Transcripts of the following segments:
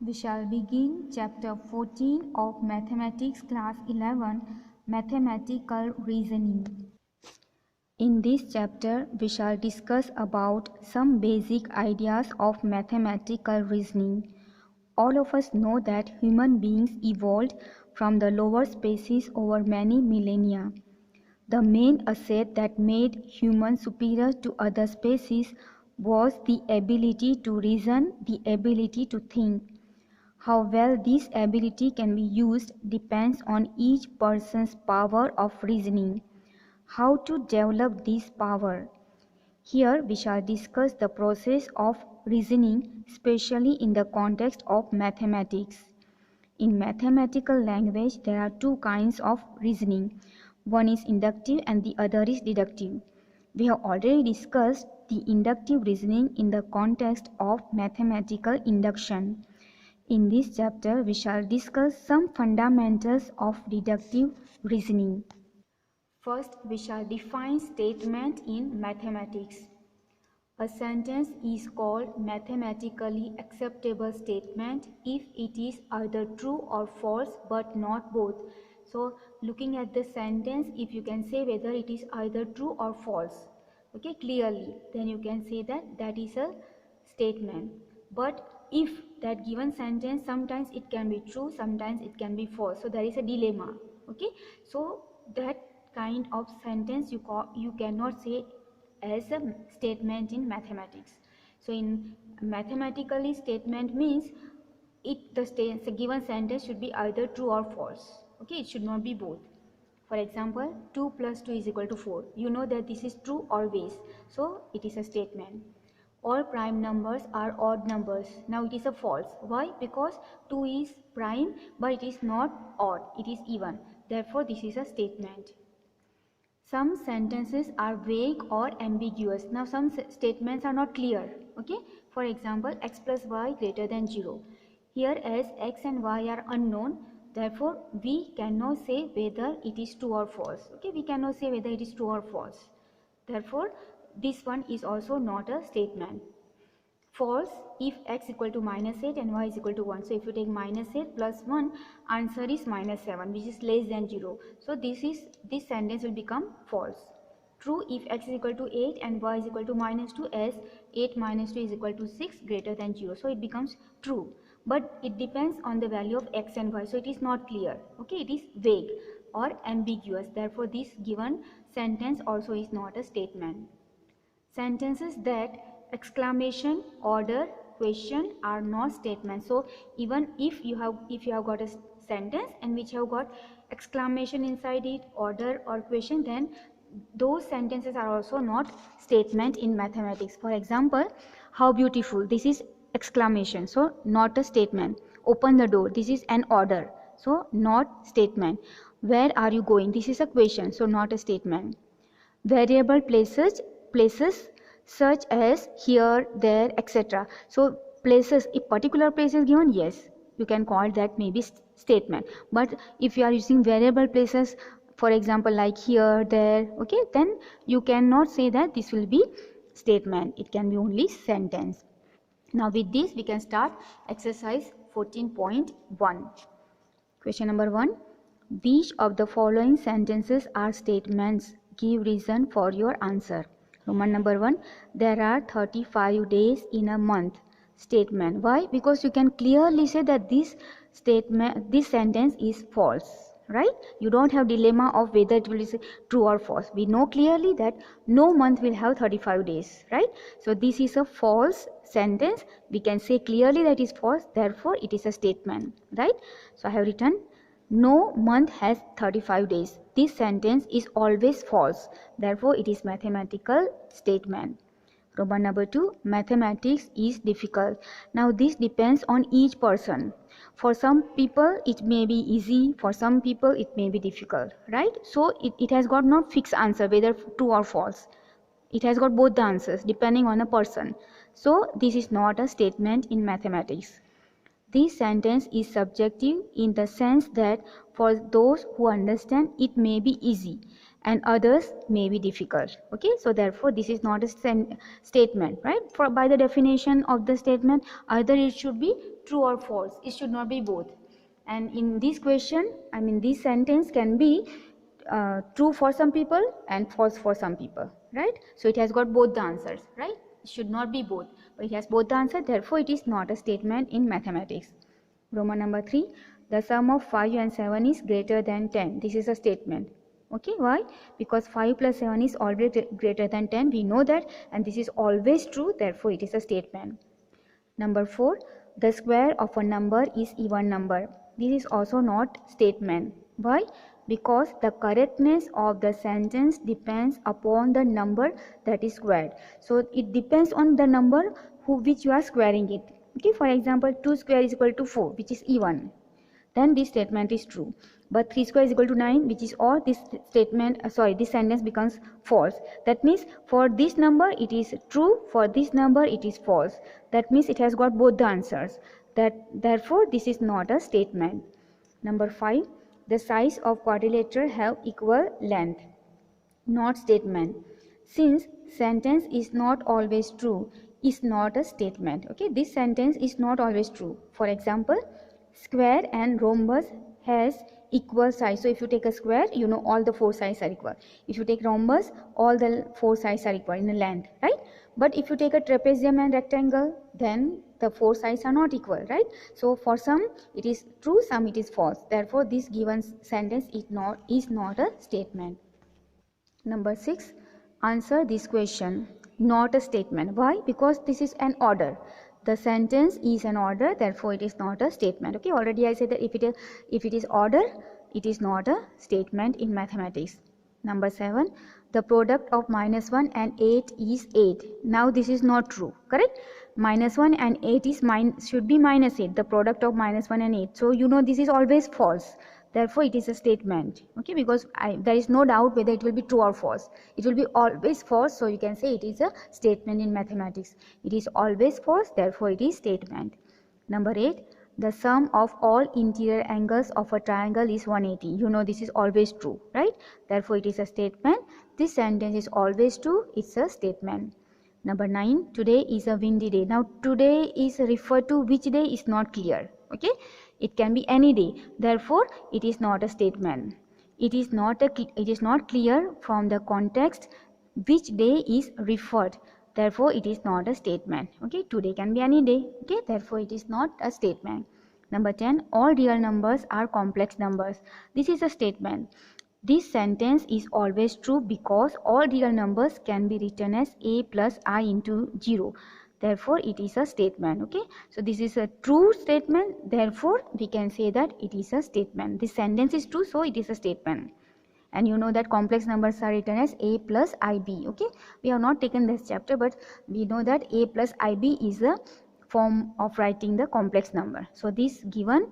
We shall begin chapter 14 of Mathematics class 11, Mathematical Reasoning. In this chapter, we shall discuss about some basic ideas of mathematical reasoning. All of us know that human beings evolved from the lower species over many millennia. The main asset that made humans superior to other species was the ability to reason, the ability to think. How well this ability can be used depends on each person's power of reasoning. How to develop this power? Here we shall discuss the process of reasoning, especially in the context of mathematics. In mathematical language, there are two kinds of reasoning. One is inductive and the other is deductive. We have already discussed the inductive reasoning in the context of mathematical induction. In this chapter, we shall discuss some fundamentals of deductive reasoning. First, we shall define statement in mathematics. A sentence is called mathematically acceptable statement if it is either true or false but not both. So, looking at the sentence, if you can say whether it is either true or false, okay, clearly, then you can say that that is a statement. But if that given sentence, sometimes it can be true, sometimes it can be false, so there is a dilemma, okay. So that kind of sentence you cannot say as a statement in mathematics. So in mathematically, statement means the given sentence should be either true or false, okay, it should not be both. For example, 2 plus 2 is equal to 4. You know that this is true always, so it is a statement. All prime numbers are odd numbers. Now it is a false. Why? Because 2 is prime but it is not odd, it is even. Therefore this is a statement. Some sentences are vague or ambiguous. Now some statements are not clear. Okay. For example, x plus y greater than 0. Here as x and y are unknown, therefore we cannot say whether it is true or false. Okay. We cannot say whether it is true or false. Therefore this one is also not a statement. False if x equal to minus 8 and y is equal to 1. So if you take minus 8 plus 1, answer is minus 7, which is less than 0. So this sentence will become false. True if x is equal to 8 and y is equal to minus 2, as 8 minus 2 is equal to 6 greater than 0. So it becomes true. But it depends on the value of x and y. So it is not clear. Okay, it is vague or ambiguous. Therefore this given sentence also is not a statement. Sentences that exclamation, order, question are not statements. So even if you have got a sentence and which have got exclamation inside it, order or question, then those sentences are also not statement in mathematics. For example, how beautiful, this is exclamation, so not a statement. Open the door, this is an order, so not statement. Where are you going, this is a question, so not a statement. Variable places such as here, there, etc. So places, if particular place is given, yes, you can call that maybe statement. But if you are using variable places, for example like here, there, okay, then you cannot say that this will be statement. It can be only sentence. Now with this we can start exercise 14.1. Question number 1. Which of the following sentences are statements? Give reason for your answer. Roman number 1. There are 35 days in a month. Statement. Why? Because you can clearly say that this sentence is false. Right? You don't have dilemma of whether it will be true or false. We know clearly that no month will have 35 days. Right? So this is a false sentence. We can say clearly that is false. Therefore, it is a statement. Right? So I have written no month has 35 days. This sentence is always false. Therefore, it is mathematical statement. Roman number 2. Mathematics is difficult. Now, this depends on each person. For some people, it may be easy. For some people, it may be difficult. Right? So, it has got not fixed answer whether true or false. It has got both the answers depending on a person. So, this is not a statement in mathematics. This sentence is subjective in the sense that for those who understand it may be easy and others may be difficult. Okay, so therefore this is not a statement, right? For by the definition of the statement, either it should be true or false, it should not be both. And in this question, I mean this sentence can be true for some people and false for some people, right? So it has got both the answers, right? It should not be both, but it has both the answer, therefore it is not a statement in mathematics. Roman number 3, the sum of 5 and 7 is greater than 10. This is a statement. Okay, why? Because 5 plus 7 is always greater than 10, we know that, and this is always true, therefore it is a statement. Number 4, the square of a number is even number. This is also not statement. Why? Because the correctness of the sentence depends upon the number that is squared. So it depends on the number which you are squaring it. Okay, for example, 2 square is equal to 4, which is even. Then this statement is true. But 3 square is equal to 9, which is odd. This statement, this sentence becomes false. That means for this number it is true, for this number it is false. That means it has got both the answers. Therefore this is not a statement. Number 5, the size of quadrilateral have equal length. Not statement. Since sentence is not always true, is not a statement. Okay, this sentence is not always true. For example, square and rhombus has equal size. So if you take a square, you know all the 4 sides are equal. If you take rhombus, all the 4 sides are equal in the length, right? But if you take a trapezium and rectangle, then the 4 sides are not equal, right? So for some it is true, some it is false. Therefore this given sentence is not a statement. Number 6, answer this question. Not a statement. Why? Because this is an order. The sentence is an order, therefore it is not a statement. Okay, already I said that if it is order, it is not a statement in mathematics. Number 7, the product of -1 and 8 is 8. Now this is not true, correct? -1 and 8 is should be -8, the product of -1 and 8. So you know this is always false. Therefore it is a statement. Okay, because there is no doubt whether it will be true or false. It will be always false, so you can say it is a statement in mathematics. It is always false, therefore it is statement. Number 8, the sum of all interior angles of a triangle is 180. You know this is always true, right? Therefore it is a statement. This sentence is always true, it's a statement. Number 9, today is a windy day. Now today is referred to which day is not clear. Okay, it can be any day, therefore it is not a statement. It is not clear from the context which day is referred, therefore it is not a statement. Okay, today can be any day. Okay, therefore it is not a statement. Number 10, all real numbers are complex numbers. This is a statement. This sentence is always true because all real numbers can be written as a plus I into 0. Therefore it is a statement. Okay, so this is a true statement, therefore we can say that it is a statement. This sentence is true, so it is a statement. And you know that complex numbers are written as a plus ib. Okay, we have not taken this chapter, but we know that a plus ib is a form of writing the complex number. So this given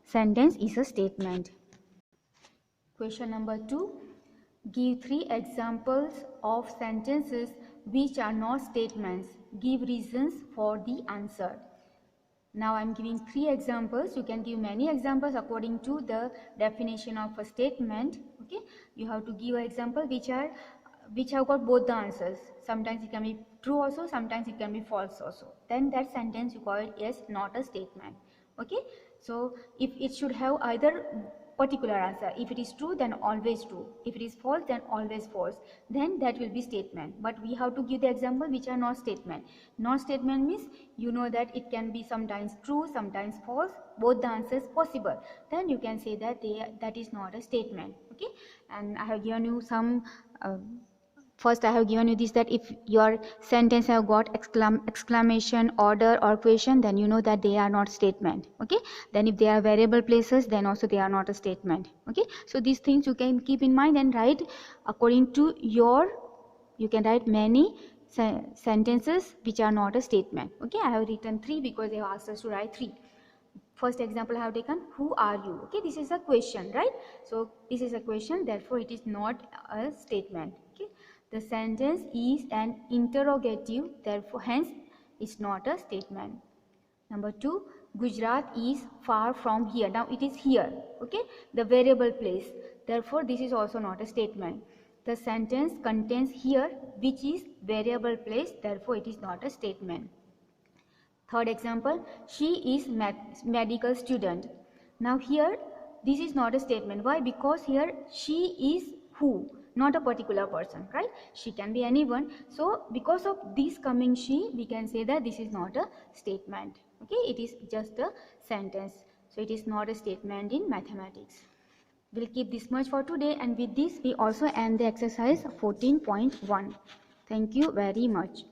sentence is a statement. Question number 2, give 3 examples of sentences which are not statements. Give reasons for the answer. Now I am giving 3 examples. You can give many examples according to the definition of a statement. Okay, you have to give an example which have got both the answers. Sometimes it can be true also, sometimes it can be false also. Then that sentence you call it as not a statement. Okay, so if it should have either particular answer, if it is true then always true, if it is false then always false, then that will be statement. But we have to give the example which are not statement. Not statement means you know that it can be sometimes true, sometimes false, both the answers possible, then you can say that that is not a statement. Okay, and I have given you some first I have given you this, that if your sentence have got exclamation, order or question, then you know that they are not statement. Okay, then if they are variable places, then also they are not a statement. Okay, so these things you can keep in mind and write according to you can write many sentences which are not a statement. Okay, I have written 3 because they have asked us to write 3. First example I have taken, who are you? Okay, this is a question, right? So this is a question, therefore it is not a statement. Okay, the sentence is an interrogative, therefore hence it's not a statement. Number 2, Gujarat is far from here. Now it is here, okay, the variable place, therefore this is also not a statement. The sentence contains here which is variable place, therefore it is not a statement. Third example, she is medical student. Now here this is not a statement. Why? Because here she is who? Not a particular person, right? She can be anyone. So because of this coming she, we can say that this is not a statement. Okay, it is just a sentence. So it is not a statement in mathematics. We'll keep this much for today, and with this we also end the exercise 14.1. Thank you very much.